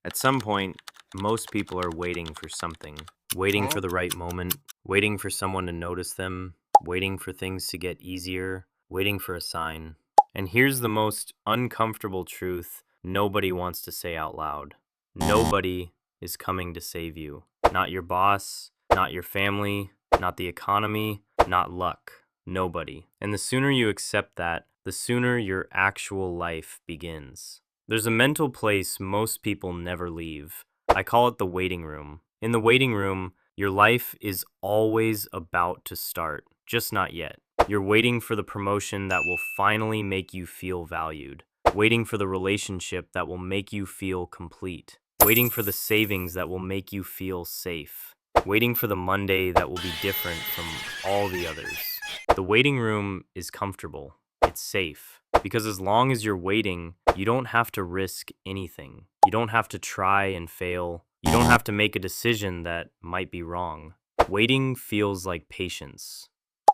At some point, most people are waiting for something, waiting for the right moment, waiting for someone to notice them, waiting for things to get easier, waiting for a sign. And here's the most uncomfortable truth nobody wants to say out loud. Nobody is coming to save you. Not your boss, not your family, not the economy, not luck. Nobody. And the sooner you accept that, the sooner your actual life begins. There's a mental place most people never leave. I call it the waiting room. In the waiting room, your life is always about to start, just not yet. You're waiting for the promotion that will finally make you feel valued, waiting for the relationship that will make you feel complete, waiting for the savings that will make you feel safe, waiting for the Monday that will be different from all the others. The waiting room is comfortable. It's safe. Because as long as you're waiting, you don't have to risk anything. You don't have to try and fail. You don't have to make a decision that might be wrong. Waiting feels like patience.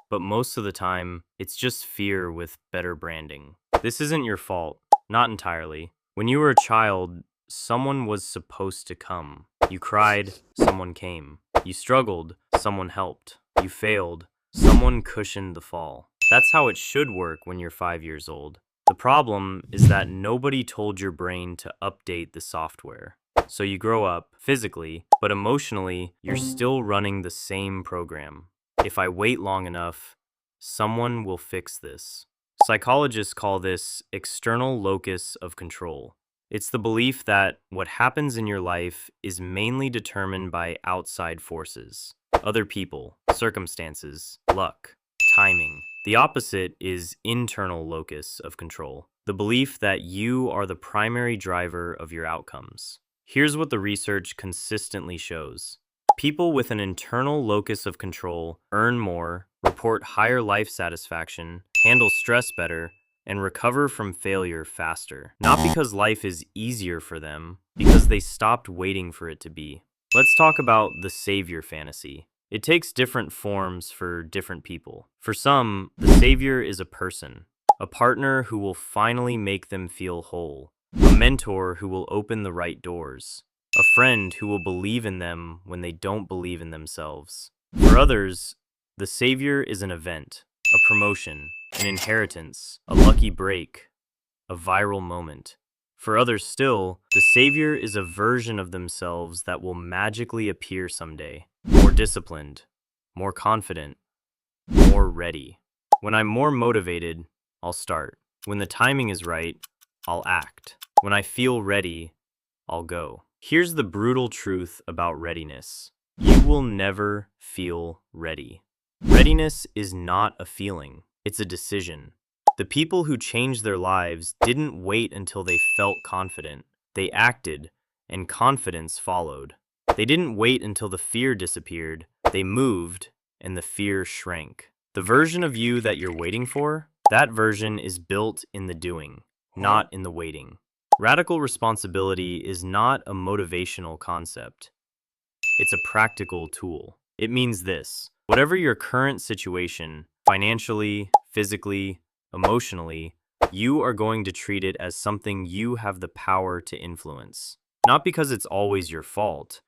But most of the time, it's just fear with better branding. This isn't your fault. Not entirely. When you were a child, someone was supposed to come. You cried, someone came. You struggled, someone helped. You failed, someone cushioned the fall. That's how it should work when you're 5 years old. The problem is that nobody told your brain to update the software. So you grow up physically, but emotionally, you're still running the same program. If I wait long enough, someone will fix this. Psychologists call this external locus of control. It's the belief that what happens in your life is mainly determined by outside forces, other people, circumstances, luck, timing. The opposite is internal locus of control, the belief that you are the primary driver of your outcomes. Here's what the research consistently shows. People with an internal locus of control earn more, report higher life satisfaction, handle stress better, and recover from failure faster. Not because life is easier for them, because they stopped waiting for it to be. Let's talk about the savior fantasy. It takes different forms for different people. For some, the savior is a person, a partner who will finally make them feel whole, a mentor who will open the right doors, a friend who will believe in them when they don't believe in themselves. For others, the savior is an event, a promotion, an inheritance, a lucky break, a viral moment. For others still, the savior is a version of themselves that will magically appear someday. More disciplined, more confident, more ready. When I'm more motivated, I'll start. When the timing is right, I'll act. When I feel ready, I'll go. Here's the brutal truth about readiness. You will never feel ready. Readiness is not a feeling, it's a decision. The people who changed their lives didn't wait until they felt confident. They acted, and confidence followed. They didn't wait until the fear disappeared. They moved, and the fear shrank. The version of you that you're waiting for, that version is built in the doing, not in the waiting. Radical responsibility is not a motivational concept. It's a practical tool. It means this: whatever your current situation, financially, physically, emotionally, you are going to treat it as something you have the power to influence. Not because it's always your fault,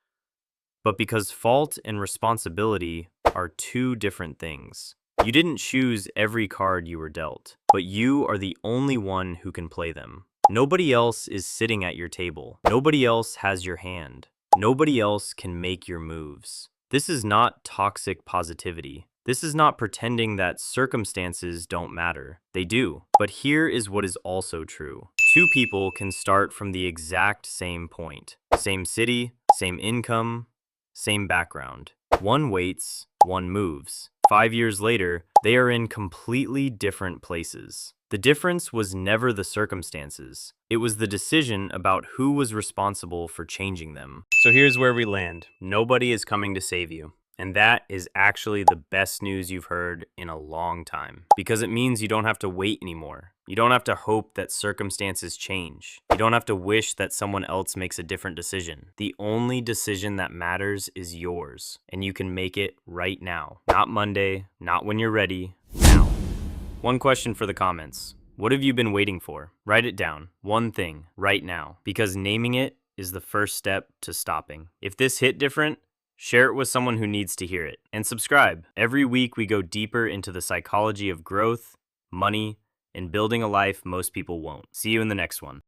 but because fault and responsibility are two different things. You didn't choose every card you were dealt, but you are the only one who can play them. Nobody else is sitting at your table. Nobody else has your hand. Nobody else can make your moves. This is not toxic positivity. This is not pretending that circumstances don't matter. They do. But here is what is also true. Two people can start from the exact same point. Same city, same income, same background. One waits, one moves. 5 years later, they are in completely different places. The difference was never the circumstances. It was the decision about who was responsible for changing them. So here's where we land. Nobody is coming to save you. And that is actually the best news you've heard in a long time. Because it means you don't have to wait anymore. You don't have to hope that circumstances change. You don't have to wish that someone else makes a different decision. The only decision that matters is yours. And you can make it right now. Not Monday, not when you're ready, now. One question for the comments. What have you been waiting for? Write it down. One thing, right now. Because naming it is the first step to stopping. If this hit different, share it with someone who needs to hear it. And subscribe. Every week we go deeper into the psychology of growth, money, and building a life most people won't. See you in the next one.